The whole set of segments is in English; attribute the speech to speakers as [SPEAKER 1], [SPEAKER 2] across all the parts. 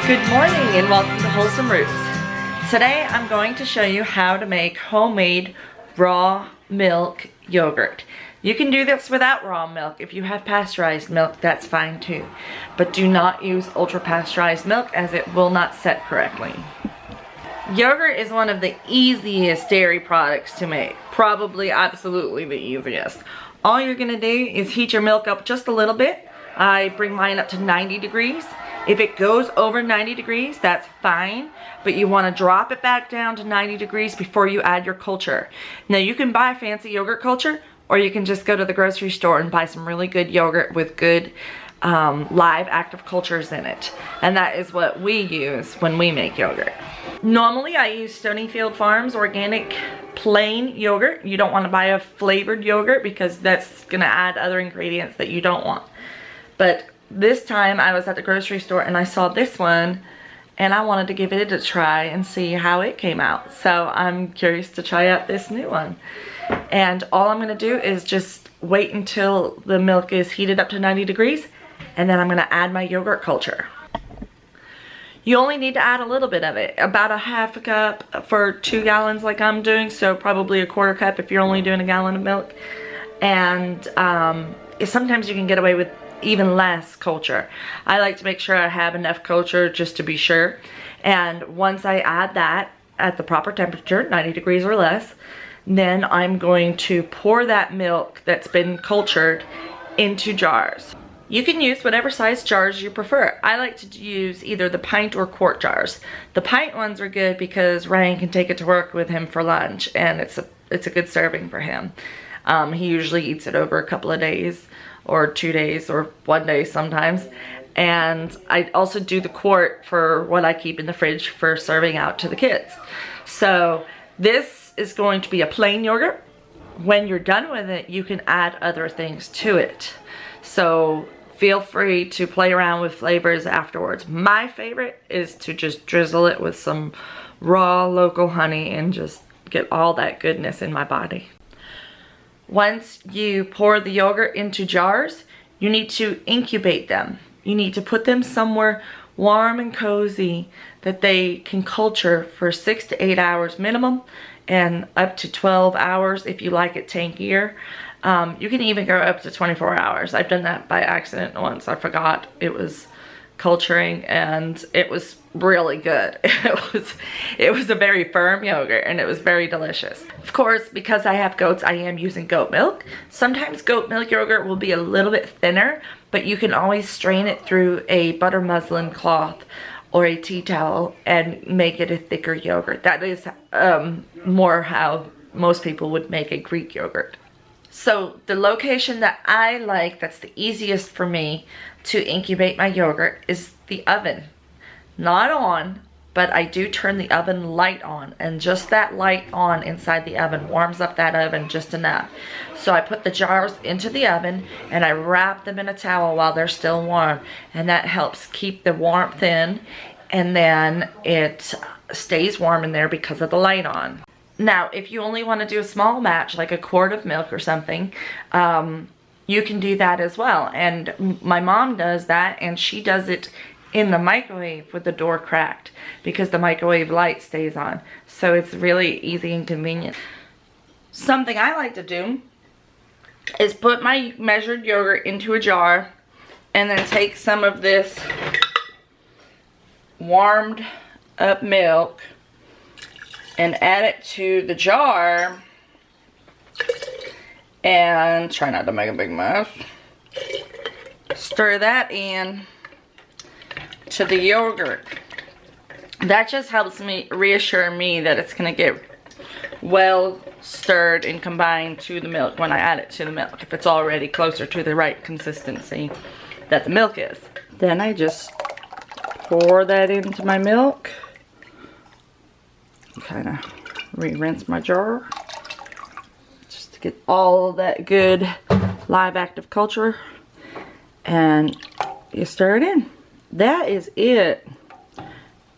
[SPEAKER 1] Good morning and welcome to Wholesome Roots. Today I'm going to show you how to make homemade raw milk yogurt. You can do this without raw milk. If you have pasteurized milk, that's fine too. But do not use ultra pasteurized milk as it will not set correctly. Yogurt is one of the easiest dairy products to make. Probably absolutely the easiest. All you're gonna do is heat your milk up just a little bit. I bring mine up to 90 degrees. If it goes over 90 degrees, that's fine, but you want to drop it back down to 90 degrees before you add your culture. Now you can buy a fancy yogurt culture, or you can just go to the grocery store and buy some really good yogurt with good live active cultures in it. And that is what we use when we make yogurt. Normally I use Stonyfield Farms organic plain yogurt. You don't want to buy a flavored yogurt because that's going to add other ingredients that you don't want. But this time I was at the grocery store and I saw this one and I wanted to give it a try and see how it came out. So I'm curious to try out this new one. And all I'm gonna do is just wait until the milk is heated up to 90 degrees and then I'm gonna add my yogurt culture. You only need to add a little bit of it, about a half a cup for 2 gallons like I'm doing, so probably a quarter cup if you're only doing a gallon of milk. And sometimes you can get away with even less culture. I like to make sure I have enough culture just to be sure. And once I add that at the proper temperature, 90 degrees or less, then I'm going to pour that milk that's been cultured into jars. You can use whatever size jars you prefer. I like to use either the pint or quart jars. The pint ones are good because Ryan can take it to work with him for lunch and it's a good serving for him. He usually eats it over a couple of days, or 2 days, or 1 day sometimes. And I also do the quart for what I keep in the fridge for serving out to the kids. So this is going to be a plain yogurt. When you're done with it, you can add other things to it. So feel free to play around with flavors afterwards. My favorite is to just drizzle it with some raw local honey and just get all that goodness in my body. Once you pour the yogurt into jars, you need to incubate them. You need to put them somewhere warm and cozy that they can culture for 6 to 8 hours minimum and up to 12 hours if you like it tankier. You can even go up to 24 hours. I've done that by accident once. I forgot it was culturing and it was really good. It was a very firm yogurt and it was very delicious. Of course, because I have goats, I am using goat milk. Sometimes goat milk yogurt will be a little bit thinner, but you can always strain it through a butter muslin cloth or a tea towel and make it a thicker yogurt. That is more how most people would make a Greek yogurt. So the location that I like, that's the easiest for me to incubate my yogurt, is the oven. Not on, but I do turn the oven light on, and just that light on inside the oven warms up that oven just enough. So I put the jars into the oven and I wrap them in a towel while they're still warm, and that helps keep the warmth in, and then it stays warm in there because of the light on. Now, if you only want to do a small batch, like a quart of milk or something, you can do that as well. And my mom does that, and she does it in the microwave with the door cracked because the microwave light stays on. So it's really easy and convenient. Something I like to do is put my measured yogurt into a jar and then take some of this warmed up milk and add it to the jar and try not to make a big mess. Stir that in to the yogurt. That just helps me reassure me that it's gonna get well stirred and combined to the milk when I add it to the milk, if it's already closer to the right consistency that the milk is. Then I just pour that into my milk. Kind of re-rinse my jar just to get all of that good live active culture, and you stir it in. That is it.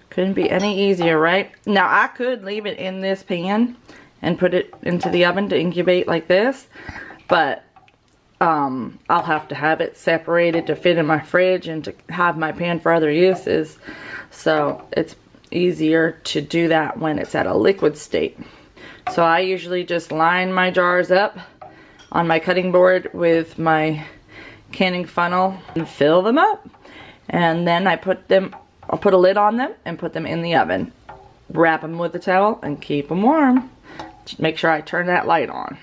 [SPEAKER 1] Couldn't be any easier, right? Now I could leave it in this pan and put it into the oven to incubate like this, but I'll have to have it separated to fit in my fridge and to have my pan for other uses. So it's easier to do that when it's at a liquid state. So I usually just line my jars up on my cutting board with my canning funnel and fill them up. And then I'll put a lid on them and put them in the oven. Wrap them with a towel and keep them warm. Just make sure I turn that light on.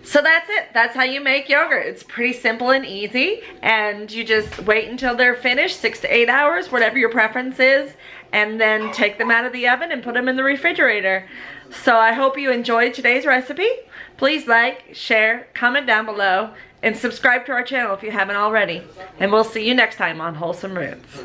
[SPEAKER 1] So that's it. That's how you make yogurt. It's pretty simple and easy, and you just wait until they're finished, 6 to 8 hours, whatever your preference is, and then take them out of the oven and put them in the refrigerator. So I hope you enjoyed today's recipe. Please like, share, comment down below, and subscribe to our channel if you haven't already. And we'll see you next time on Wholesome Roots.